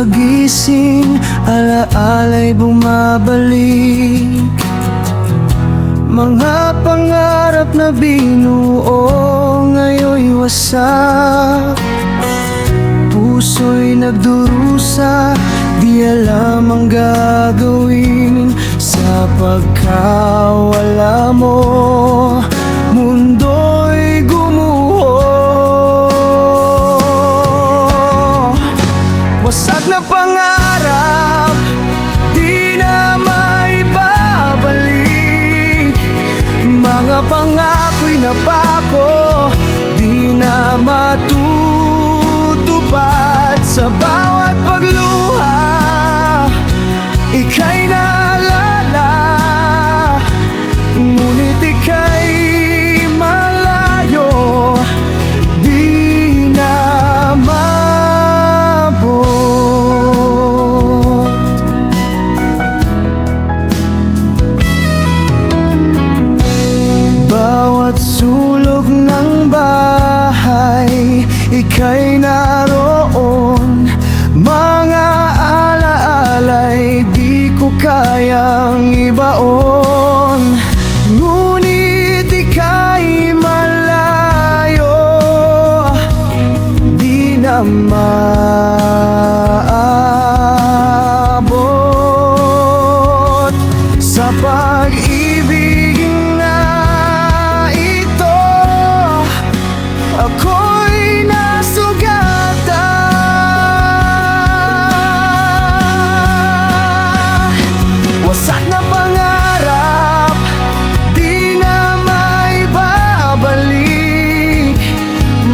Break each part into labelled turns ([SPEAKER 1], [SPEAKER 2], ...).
[SPEAKER 1] pagising, alaala'y bumabalik. Mga pangarap na binuo ngayon'y wasak. Puso'y nagdurusa, di alam ang gagawin. Sa pagkawala mo, mundo'y gumuho. Wasak na pangarap, di na maibabalik. Mga pangako'y napako, di na matutupad. Sa bawat pagluha, ika'y naalala, ngunit ika'y malayo, di na mabot. Bawat sulok ng bahay, ika'y naroon. Mga alaala'y di ko kayang ibaon, ngunit ika'y malayo, di na maabot. Sa pag-ibig na ito, ako'y nasugatan. Wasak na pangarap, di na maibabalik.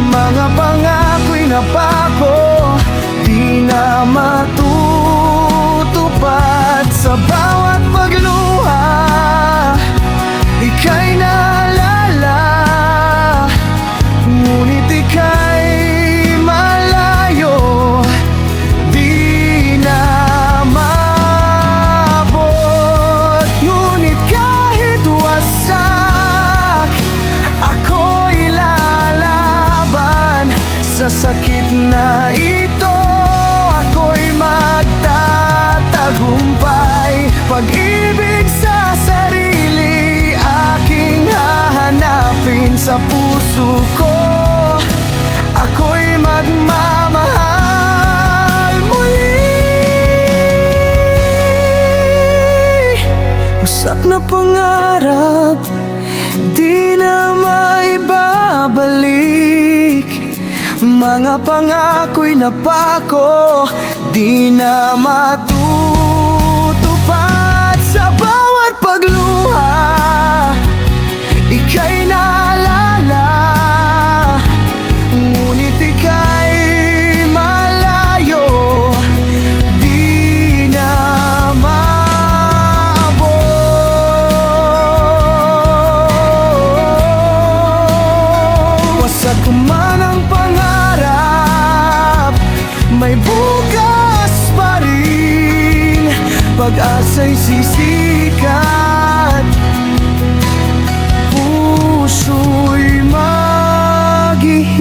[SPEAKER 1] Mga pangako'y napako, di na matutupad. Sa bawat pagluha, ika'y naalala, ngunit ika'y malayo, di na maabot. Ngunit kahit wasak, ako'y lalaban. Sa sakit na ito, ako'y magtatagumpay. Pag-ibig sa sarili, aking hahanapin. Sa puso ko, ako'y magmamahal muli. Wasak na pangarap, di na maibabalik. Mga pangako'y napako, di na matutupad. Sa bawat pagluha, ika'y naalala, ngunit ika'y malayo, di na maabot. Wasak man ang pangarap, may bukas pa rin. Pag-asa'y sisikat, puso'y maghihilom.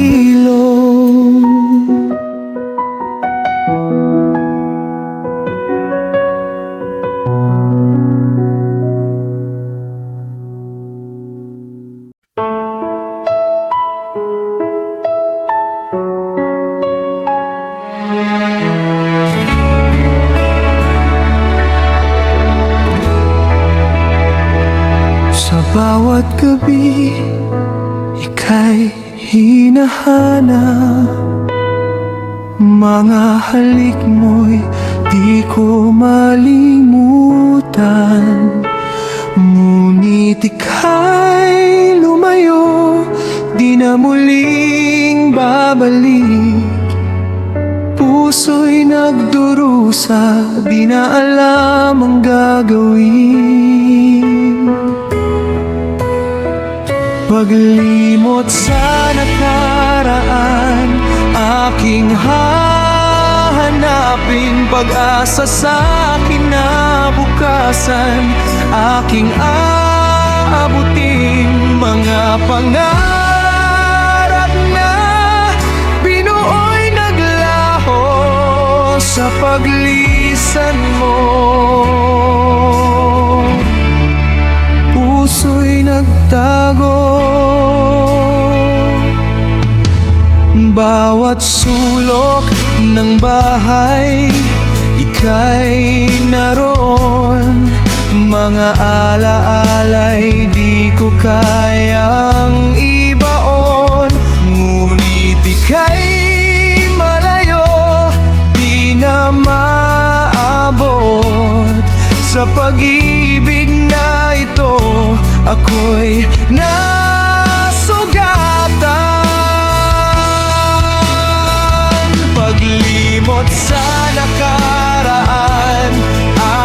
[SPEAKER 1] Sa bawat gabi, ika'y hinahanap. Mga halik mo'y di ko malimutan, ngunit ika'y lumayo, di na muling babalik. Puso'y nagdurusa, di na alam ang gagawin. Paglimot sa nakaraan, aking hahanapin. Pag-asa sa kinabukasan, aking aabutin. Mga pangarap na binuo'y naglaho sa paglisan mo. Puso'y nagtago, bawat sulok ng bahay ika'y naroon. Mga alaala'y di ko kayang ibaon, ngunit ika'y malayo, di na maabot. Sa pag-ibig na ito, ako'y nasugatan. Paglimot sa nakaraan,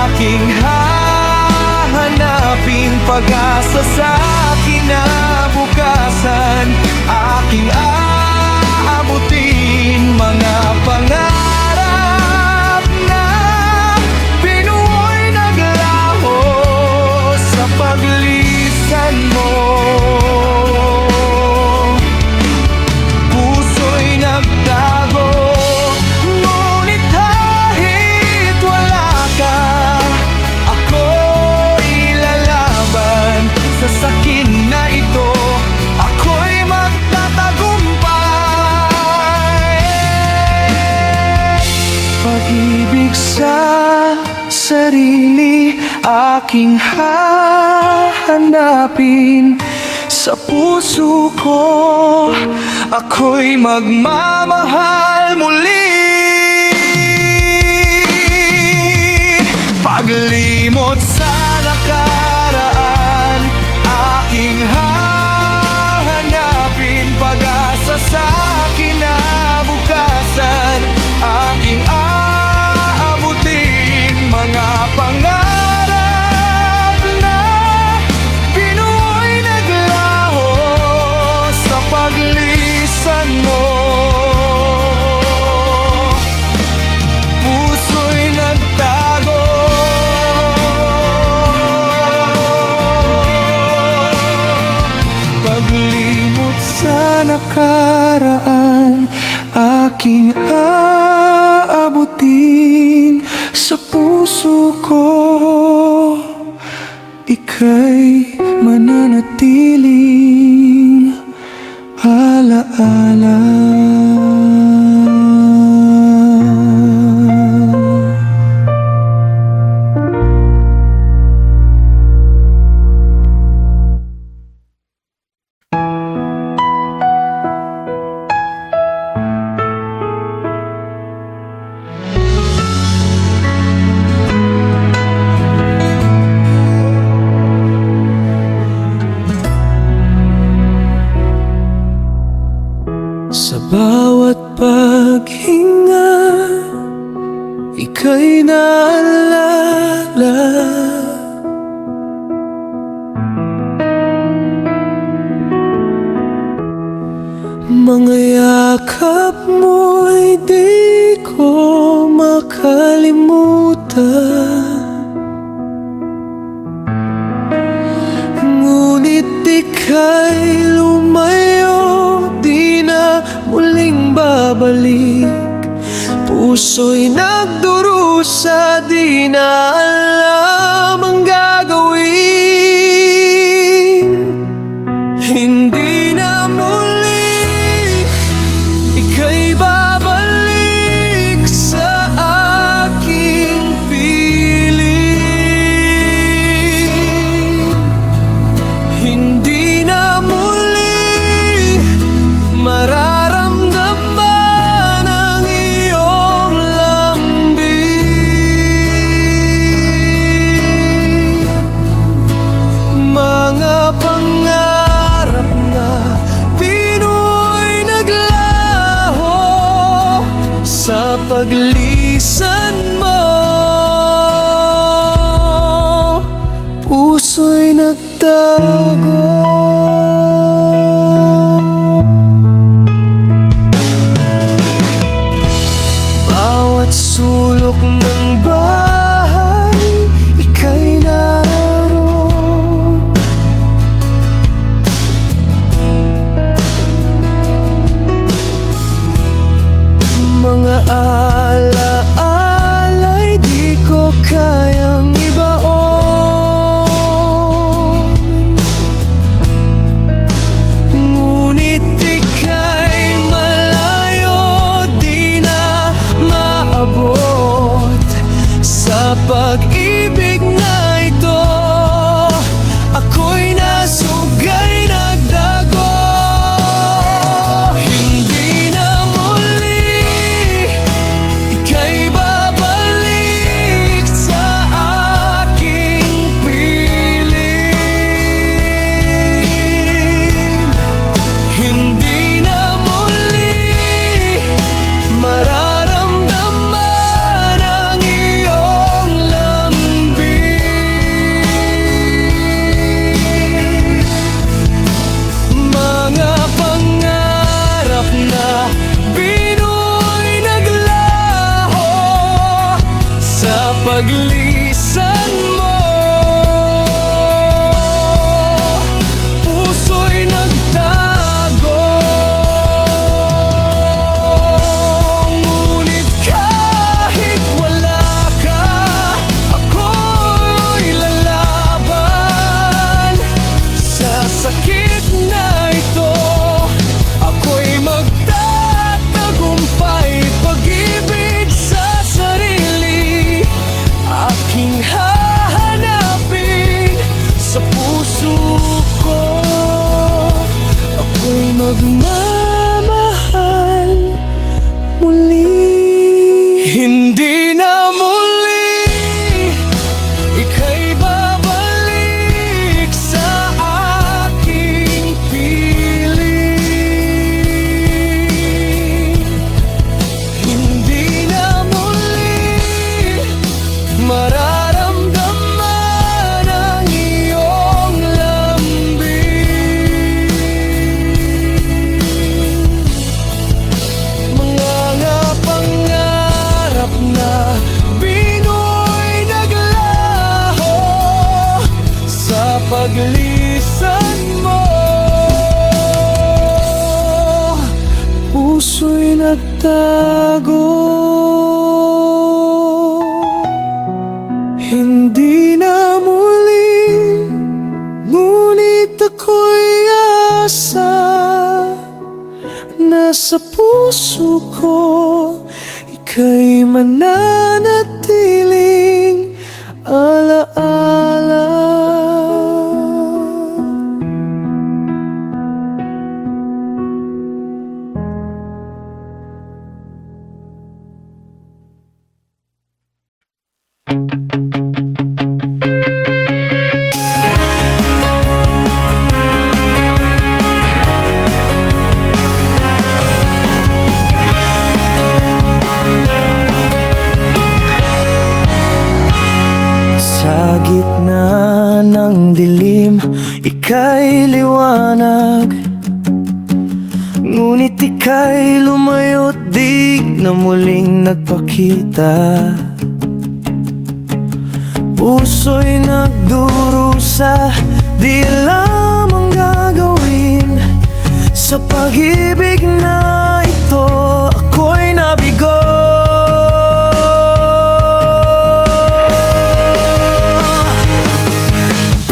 [SPEAKER 1] aking hahanapin pag-asa sa kinabukasan. Aking aabutin mga pangarap na binuoy naglaho sa paglisan mo. Puso'y nagtago, ngunit kahit wala ka, ako'y lalaban. Sa sakin na ito, ako'y magtatagumpay. Pag-ibig sa sarili aking hahanapin. Sa puso ko, ako'y magmamahal muli. Paglimot sa nakaraan, aking hahanapin pag-asa sa kinabukasan. Aking aabutin mga pangarap na binuoy naglaho sa paglisan mo. Puso'y nagtago, paglimot sa nakaraan, aking aabutin. Sa puso ko, ika'y mananatiling alaala. Sa bawat paghinga, ika'y naalala. Mga yakap mo'y di ko makalimutan, ngunit ika'y lumayo, di na muling babalik. Puso'y nagdurusa, di na alam ang gagawin. Hindi na muli ika'y babalik sa aking piling. Hindi na muli mararamdaman ang iyong lambing. pag-ibig na ito, ako'y nasugay nagdago. Hindi na muli ika'y babalik sa aking piling. Hindi na muli mararamdaman ang iyong lambing. Mga pangarap na binu'y naglaho sa paglisan mo. Puso'y nagtago, ngunit kahit wala ka, ako'y lalaban. Sa sakit na ito, ako'y magtatagumpay. Pag-ibig sa sarili, aking hahanapin sa puso ko. Ako'y magmamahal muli. Hindi na muli ika'y babalik sa aking piling. Hindi na muli mararamdaman ang iyong lambing. Mga pangarap na binu'y naglaho sa paglisan mo. Puso'y nagtago, hindi na muli, ngunit ako'y asa. Nasa puso ko, ika'y mananatiling alaala. Sa gitna ng dilim, ika'y liwanag. Ngunit ika'y lumayo't di na muling nagpakita. Puso'y nagdurusa, di alam ang gagawin. Sa pag-ibig na ito, ako'y nabigo.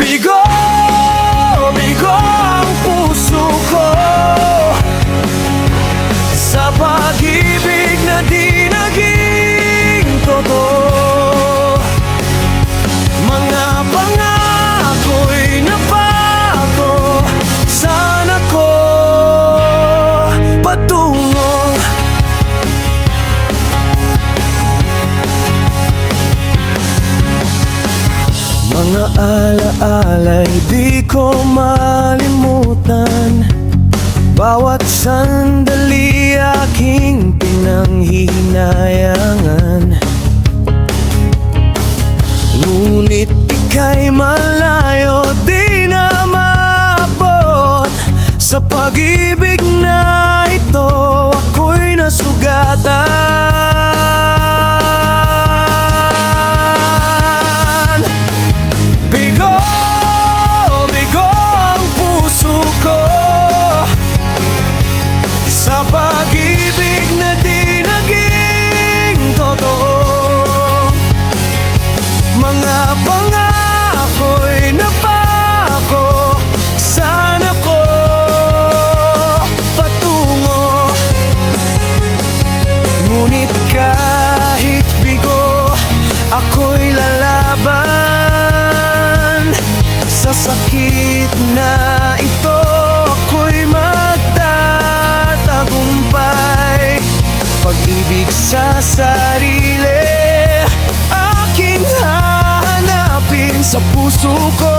[SPEAKER 1] Bigo, bigo ang puso ko sa pag-ibig na di naging totoo. Mga pangako'y nabago, sana ko patungo. Mga alaala'y di ko malimutan. Bawat sandali aking pinanghihinayangan. Ngunit ika'y malayo, di na maabot. Sa pag-ibig na ito, ako'y nasugatan. Bigo, bigo ang puso ko sa pag-ibig na di naging totoo. Mga pangako'y napako, sana ko Sa sakit na ito, ako'y magtatagumpay. Pag-ibig sa sarili, aking hahanapin. Sa puso ko,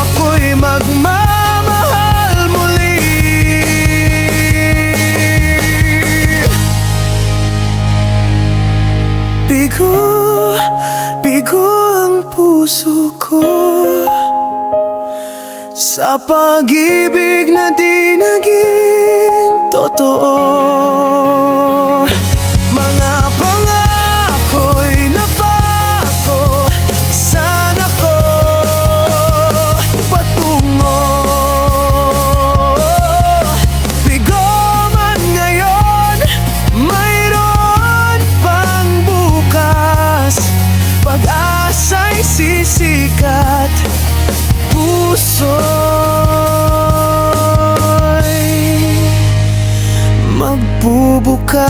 [SPEAKER 1] ako'y magmamahal muli. Bigo, bigo ang puso ko sa pag-ibig na di naging totoo. Mga pangako'y nabago, sana ko patungo. Bigo man ngayon, mayroon pang bukas. Pag-asa'y sisikat, puso'y magbubukas.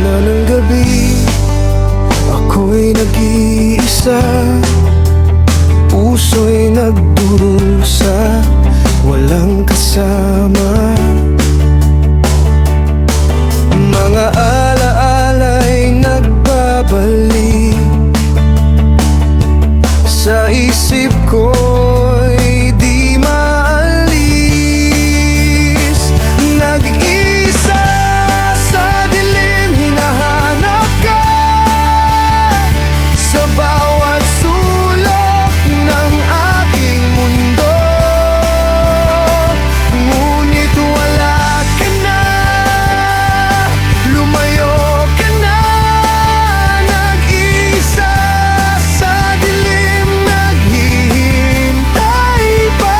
[SPEAKER 1] Ng gabi, ako'y nag-iisa. Puso'y nagdurusa, walang kasama. Mga alaala'y nagbabalik sa isip ko'y di maalis. Nag-isa sa dilim, hinahanap ka sa bawat sulok ng aking mundo. Ngunit wala ka na, lumayo ka na. Nag-isa sa dilim, naghihintay pa.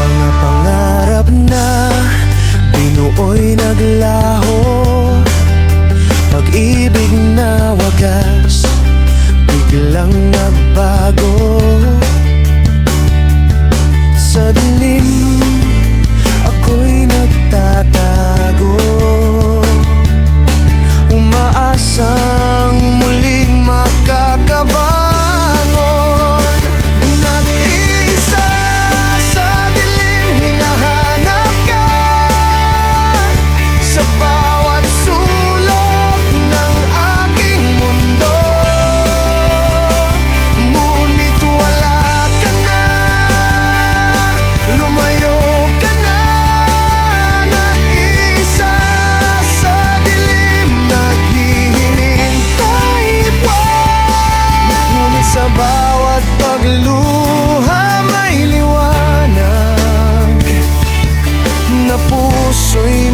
[SPEAKER 1] Mga pangarap na binuo'y naglaho. Pag-ibig na wagas, biglang nagbago. Sa dilim, ako'y nagtatago, umaasang muling makakabangon. Nag-isa sa dilim, hinahanap ka sa bawat sulok ng aking mundo. Ngunit wala ka na, lumayo ka na. Nag-isa sa dilim, naghihintay pa. Ngunit sa bawat pagluha may liwanag na puso'y